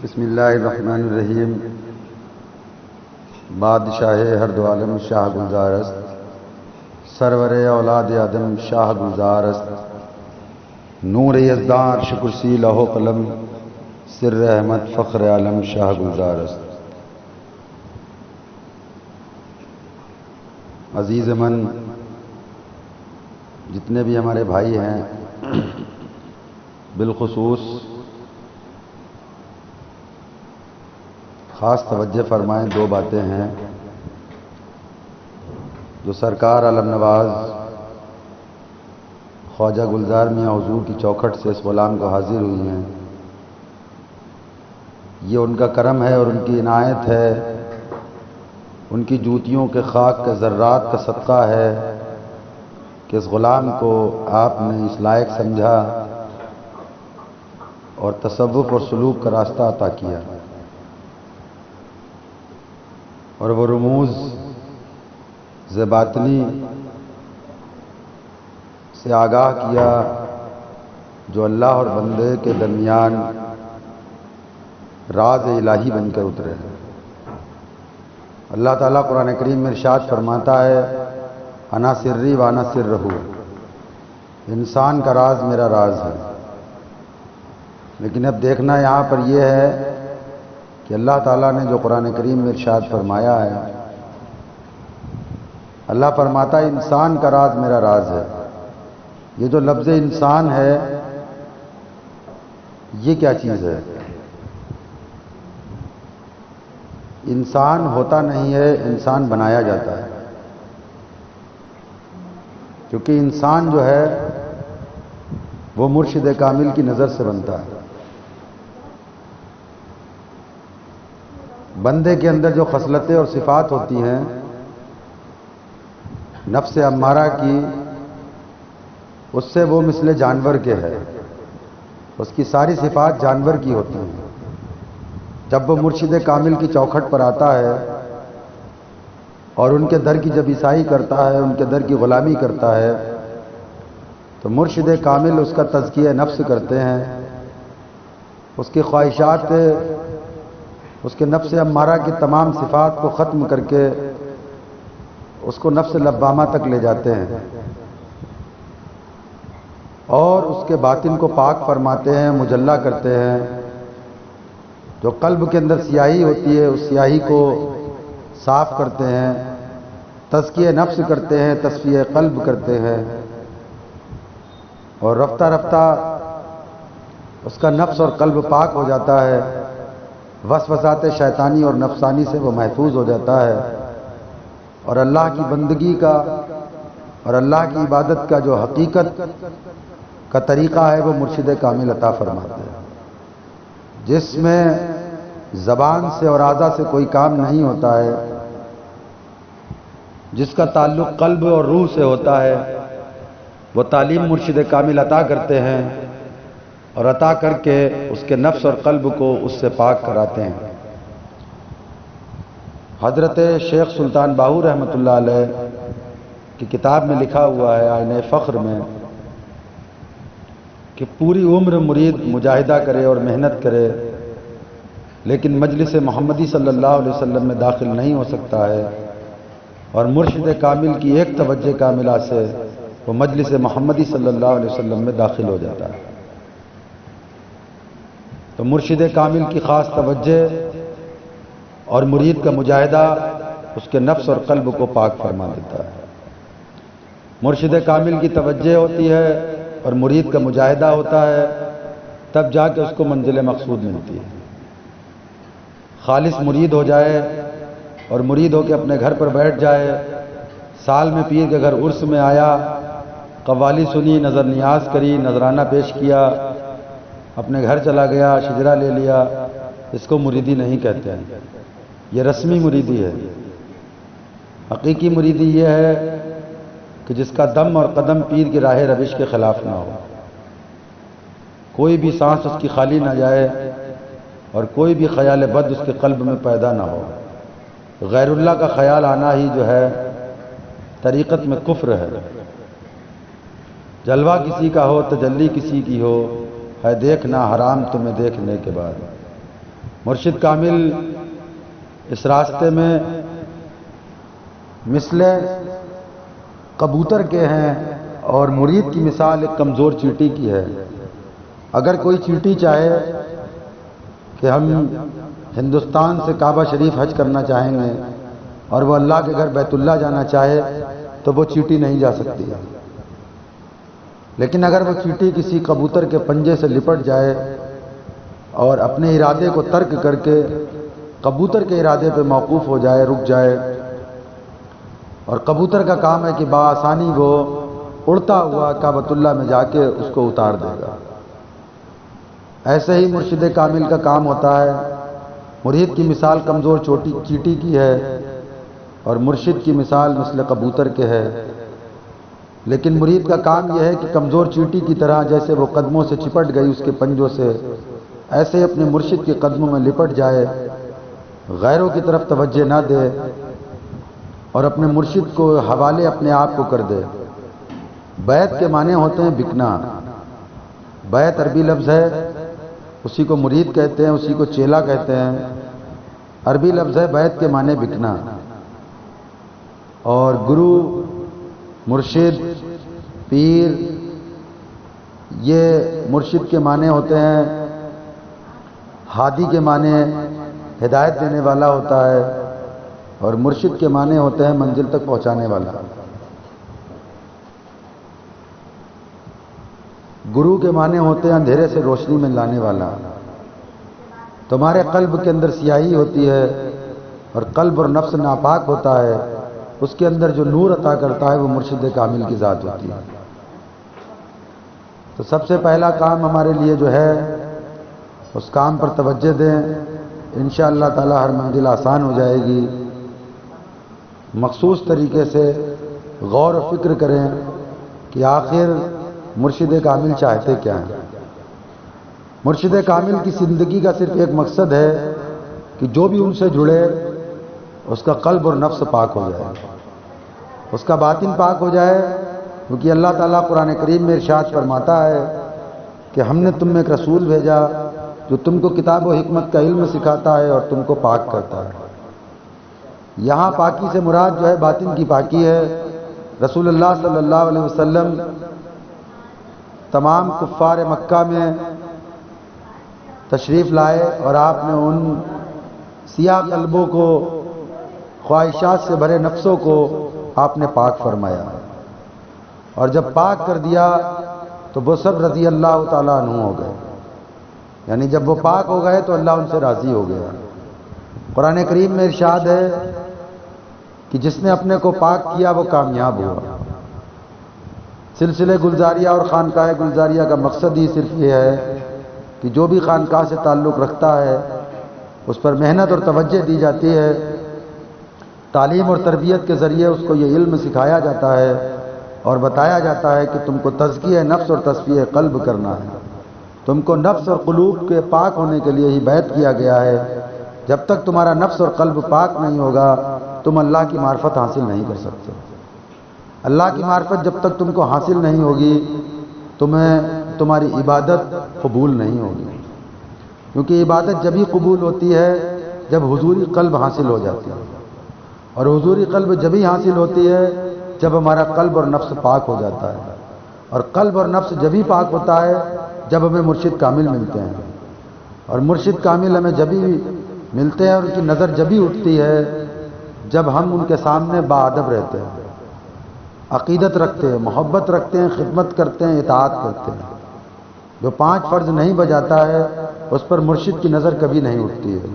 بسم اللہ الرحمن الرحیم۔ بادشاہ ہر دو عالم شاہ گلزار است، سرور اولاد آدم شاہ گلزار است، نور یزدان عرش کرسی لوح و قلم، سر احمد فخر عالم شاہ گلزار است۔ عزیز من، جتنے بھی ہمارے بھائی ہیں، بالخصوص خاص توجہ فرمائیں، دو باتیں ہیں جو سرکار عالم نواز خواجہ گلزار میاں حضور کی چوکھٹ سے اس غلام کو حاضر ہوئی ہیں۔ یہ ان کا کرم ہے اور ان کی عنایت ہے، ان کی جوتیوں کے خاک کے ذرات کا صدقہ ہے کہ اس غلام کو آپ نے اس لائق سمجھا اور تصوف اور سلوک کا راستہ عطا کیا، اور وہ رموز باطنی سے آگاہ کیا جو اللہ اور بندے کے درمیان راز الہی بن کر اترے ہیں۔ اللہ تعالیٰ قرآن کریم میں ارشاد فرماتا ہے، انا سری وانا سرہ، انسان کا راز میرا راز ہے۔ لیکن اب دیکھنا یہاں پر یہ ہے کہ اللہ تعالیٰ نے جو قرآن کریم میں ارشاد فرمایا ہے، اللہ فرماتا ہے انسان کا راز میرا راز ہے۔ یہ جو لفظ انسان ہے، یہ کیا چیز ہے؟ انسان ہوتا نہیں ہے، انسان بنایا جاتا ہے، کیونکہ انسان جو ہے وہ مرشد کامل کی نظر سے بنتا ہے۔ بندے کے اندر جو خصلتیں اور صفات ہوتی ہیں نفس امارہ کی، اس سے وہ مثل جانور کے ہے، اس کی ساری صفات جانور کی ہوتی ہیں۔ جب وہ مرشد کامل کی چوکھٹ پر آتا ہے اور ان کے در کی جب عیسائی کرتا ہے، ان کے در کی غلامی کرتا ہے، تو مرشد کامل اس کا تزکیہ نفس کرتے ہیں، اس کی خواہشات، اس کے نفس امارہ کی تمام صفات کو ختم کر کے اس کو نفس لوامہ تک لے جاتے ہیں، اور اس کے باطن کو پاک فرماتے ہیں، مجلہ کرتے ہیں۔ جو قلب کے اندر سیاہی ہوتی ہے، اس سیاہی کو صاف کرتے ہیں، تزکیہ نفس کرتے ہیں، تصفیہ قلب کرتے ہیں، اور رفتہ رفتہ اس کا نفس اور قلب پاک ہو جاتا ہے، وسوسات شیطانی اور نفسانی سے وہ محفوظ ہو جاتا ہے، اور اللہ کی بندگی کا اور اللہ کی عبادت کا جو حقیقت کا طریقہ ہے وہ مرشد کامل عطا فرماتے ہیں، جس میں زبان سے اور اعضاء سے کوئی کام نہیں ہوتا ہے، جس کا تعلق قلب اور روح سے ہوتا ہے۔ وہ تعلیم مرشد کامل عطا کرتے ہیں اور عطا کر کے اس کے نفس اور قلب کو اس سے پاک کراتے ہیں۔ حضرت شیخ سلطان باہو رحمۃ اللہ علیہ کی کتاب میں لکھا ہوا ہے، آئینہ فخر میں، کہ پوری عمر مرید مجاہدہ کرے اور محنت کرے، لیکن مجلس محمدی صلی اللہ علیہ وسلم میں داخل نہیں ہو سکتا ہے، اور مرشد کامل کی ایک توجہ کاملہ سے وہ مجلس محمدی صلی اللہ علیہ وسلم میں داخل ہو جاتا ہے۔ تو مرشد کامل کی خاص توجہ اور مرید کا مجاہدہ اس کے نفس اور قلب کو پاک فرما دیتا ہے۔ مرشد کامل کی توجہ ہوتی ہے اور مرید کا مجاہدہ ہوتا ہے، تب جا کے اس کو منزل مقصود ملتی ہے۔ خالص مرید ہو جائے اور مرید ہو کے اپنے گھر پر بیٹھ جائے، سال میں پیر کے گھر عرس میں آیا، قوالی سنی، نظر نیاز کری، نذرانہ پیش کیا، اپنے گھر چلا گیا، شجرہ لے لیا، اس کو مریدی نہیں کہتے ہیں، یہ رسمی مریدی ہے۔ حقیقی مریدی یہ ہے کہ جس کا دم اور قدم پیر کی راہ روش کے خلاف نہ ہو، کوئی بھی سانس اس کی خالی نہ جائے، اور کوئی بھی خیال بد اس کے قلب میں پیدا نہ ہو۔ غیر اللہ کا خیال آنا ہی جو ہے طریقت میں کفر ہے۔ جلوہ کسی کا ہو، تجلی کسی کی ہو، ہے دیکھنا حرام تمہیں دیکھنے کے بعد۔ مرشد کامل اس راستے میں مثل کبوتر کے ہیں اور مرید کی مثال ایک کمزور چیٹی کی ہے۔ اگر کوئی چیٹی چاہے کہ ہم ہندوستان سے کعبہ شریف حج کرنا چاہیں گے اور وہ اللہ کے گھر بیت اللہ جانا چاہے تو وہ چیٹی نہیں جا سکتی ہے، لیکن اگر وہ چیٹی کسی کبوتر کے پنجے سے لپٹ جائے اور اپنے ارادے کو ترک کر کے کبوتر کے ارادے پہ موقوف ہو جائے، رک جائے، اور کبوتر کا کام ہے کہ بآسانی وہ اڑتا ہوا کعبۃ اللہ میں جا کے اس کو اتار دے گا، ایسے ہی مرشد کامل کا کام ہوتا ہے۔ مرید کی مثال کمزور چیٹی کی ہے اور مرشد کی مثال مثل کبوتر کے ہے، لیکن مرید کا کام یہ ہے کہ کمزور چیٹی کی طرح جیسے وہ قدموں سے چپٹ گئی اس کے پنجوں سے، ایسے ہی اپنے مرشد کے قدموں میں لپٹ جائے، غیروں کی طرف توجہ نہ دے اور اپنے مرشد کو حوالے اپنے آپ کو کر دے۔ بیعت کے معنی ہوتے ہیں بکنا۔ بیعت عربی لفظ ہے، اسی کو مرید کہتے ہیں، اسی کو چیلا کہتے ہیں، عربی لفظ ہے، بیعت کے معنی بکنا۔ اور گرو، مرشد، پیر، یہ مرشد کے معنی ہوتے ہیں، ہادی کے معنی ہدایت دینے والا ہوتا ہے، اور مرشد کے معنی ہوتے ہیں منزل تک پہنچانے والا۔ گرو کے معنی ہوتے ہیں اندھیرے سے روشنی میں لانے والا۔ تمہارے قلب کے اندر سیاہی ہوتی ہے اور قلب اور نفس ناپاک ہوتا ہے، اس کے اندر جو نور عطا کرتا ہے وہ مرشد کامل کی ذات ہوتی ہے۔ تو سب سے پہلا کام ہمارے لیے جو ہے اس کام پر توجہ دیں، انشاءاللہ تعالی ہر منزل آسان ہو جائے گی۔ مخصوص طریقے سے غور و فکر کریں کہ آخر مرشد کامل چاہتے کیا ہیں۔ مرشد کامل کی زندگی کا صرف ایک مقصد ہے کہ جو بھی ان سے جڑے اس کا قلب اور نفس پاک ہو جائے، اس کا باطن پاک ہو جائے، کیونکہ اللہ تعالیٰ قرآن کریم میں ارشاد فرماتا ہے کہ ہم نے تم میں ایک رسول بھیجا جو تم کو کتاب و حکمت کا علم سکھاتا ہے اور تم کو پاک کرتا ہے۔ یہاں پاکی سے مراد جو ہے باطن کی پاکی ہے۔ رسول اللہ صلی اللہ علیہ وسلم تمام کفار مکہ میں تشریف لائے اور آپ نے ان سیاہ قلبوں کو، خواہشات سے بھرے نفسوں کو آپ نے پاک فرمایا، اور جب پاک کر دیا تو وہ سب رضی اللہ تعالیٰ عنہ ہو گئے، یعنی جب وہ پاک ہو گئے تو اللہ ان سے راضی ہو گیا۔ قرآن کریم میں ارشاد ہے کہ جس نے اپنے کو پاک کیا وہ کامیاب ہوا۔ سلسلہ گلزاریہ اور خانقاہ گلزاریہ کا مقصد ہی صرف یہ ہے کہ جو بھی خانقاہ سے تعلق رکھتا ہے اس پر محنت اور توجہ دی جاتی ہے، تعلیم اور تربیت کے ذریعے اس کو یہ علم سکھایا جاتا ہے اور بتایا جاتا ہے کہ تم کو تزکیہ نفس اور تصفیہ قلب کرنا ہے، تم کو نفس اور قلوب کے پاک ہونے کے لیے ہی بیعت کیا گیا ہے۔ جب تک تمہارا نفس اور قلب پاک نہیں ہوگا تم اللہ کی معرفت حاصل نہیں کر سکتے۔ اللہ کی معرفت جب تک تم کو حاصل نہیں ہوگی تمہاری عبادت قبول نہیں ہوگی، کیونکہ عبادت جبھی قبول ہوتی ہے جب حضوری قلب حاصل ہو جاتی ہے، اور حضوری قلب جبھی حاصل ہوتی ہے جب ہمارا قلب اور نفس پاک ہو جاتا ہے، اور قلب اور نفس جبھی پاک ہوتا ہے جب ہمیں مرشد کامل ملتے ہیں، اور مرشد کامل ہمیں جبھی ملتے ہیں اور ان کی نظر جبھی اٹھتی ہے جب ہم ان کے سامنے باادب رہتے ہیں، عقیدت رکھتے ہیں، محبت رکھتے ہیں، خدمت کرتے ہیں، اطاعت کرتے ہیں۔ جو 5 فرض نہیں بجاتا ہے اس پر مرشد کی نظر کبھی نہیں اٹھتی ہے۔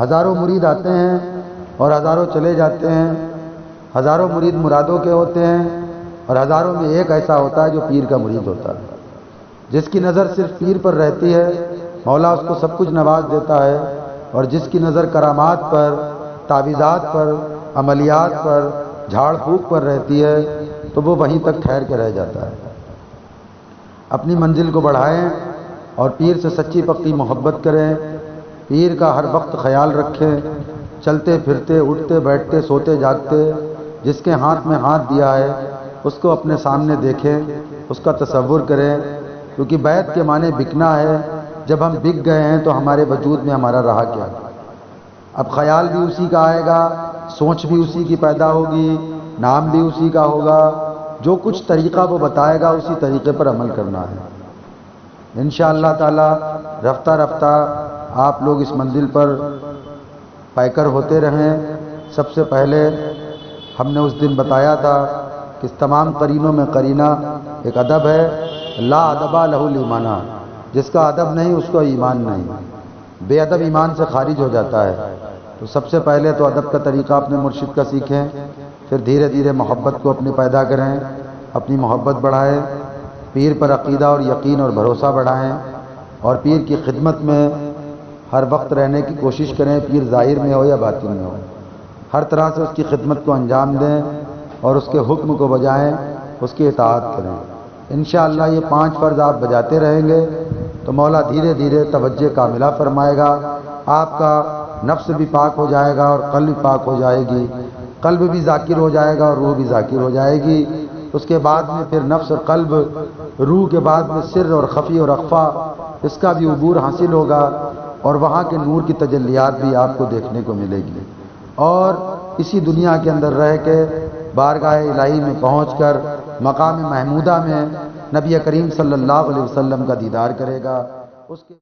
ہزاروں مرید آتے ہیں اور ہزاروں چلے جاتے ہیں، ہزاروں مرید مرادوں کے ہوتے ہیں اور ہزاروں میں ایک ایسا ہوتا ہے جو پیر کا مرید ہوتا ہے، جس کی نظر صرف پیر پر رہتی ہے، مولا اس کو سب کچھ نواز دیتا ہے، اور جس کی نظر کرامات پر، تعویذات پر، عملیات پر، جھاڑ پھونک پر رہتی ہے تو وہ وہیں تک ٹھہر کے رہ جاتا ہے۔ اپنی منزل کو بڑھائیں اور پیر سے سچی پکی محبت کریں، پیر کا ہر وقت خیال رکھیں، چلتے پھرتے، اٹھتے بیٹھتے، سوتے جاگتے جس کے ہاتھ میں ہاتھ دیا ہے اس کو اپنے سامنے دیکھیں، اس کا تصور کریں، کیونکہ بیعت کے معنی بکنا ہے، جب ہم بک گئے ہیں تو ہمارے وجود میں ہمارا رہا کیا؟ اب خیال بھی اسی کا آئے گا، سوچ بھی اسی کی پیدا ہوگی، نام بھی اسی کا ہوگا، جو کچھ طریقہ وہ بتائے گا اسی طریقے پر عمل کرنا ہے۔ انشاءاللہ تعالی رفتہ رفتہ آپ لوگ اس منزل پر پیکر ہوتے رہیں۔ سب سے پہلے ہم نے اس دن بتایا تھا کہ اس تمام قرینوں میں قرینہ ایک ادب ہے، لا ادبا لہ الایمانہ، جس کا ادب نہیں اس کو ایمان نہیں، بے ادب ایمان سے خارج ہو جاتا ہے۔ تو سب سے پہلے تو ادب کا طریقہ اپنے مرشد کا سیکھیں، پھر دھیرے دھیرے محبت کو اپنے پیدا کریں، اپنی محبت بڑھائیں، پیر پر عقیدہ اور یقین اور بھروسہ بڑھائیں، اور پیر کی خدمت میں ہر وقت رہنے کی کوشش کریں، پیر ظاہر میں ہو یا باطن میں ہو، ہر طرح سے اس کی خدمت کو انجام دیں اور اس کے حکم کو بجائیں، اس کی اطاعت کریں۔ انشاءاللہ یہ 5 فرض آپ بجاتے رہیں گے تو مولا دھیرے دھیرے توجہ کاملہ فرمائے گا، آپ کا نفس بھی پاک ہو جائے گا اور قلب بھی پاک ہو جائے گی، قلب بھی ذاکر ہو جائے گا اور روح بھی ذاکر ہو جائے گی۔ اس کے بعد میں پھر نفس اور قلب، روح کے بعد میں سر اور خفی اور اخفا، اس کا بھی عبور حاصل ہوگا اور وہاں کے نور کی تجلیات بھی آپ کو دیکھنے کو ملے گی، اور اسی دنیا کے اندر رہ کے بارگاہ الہی میں پہنچ کر مقام محمودہ میں نبی کریم صلی اللہ علیہ وسلم کا دیدار کرے گا۔ اس کے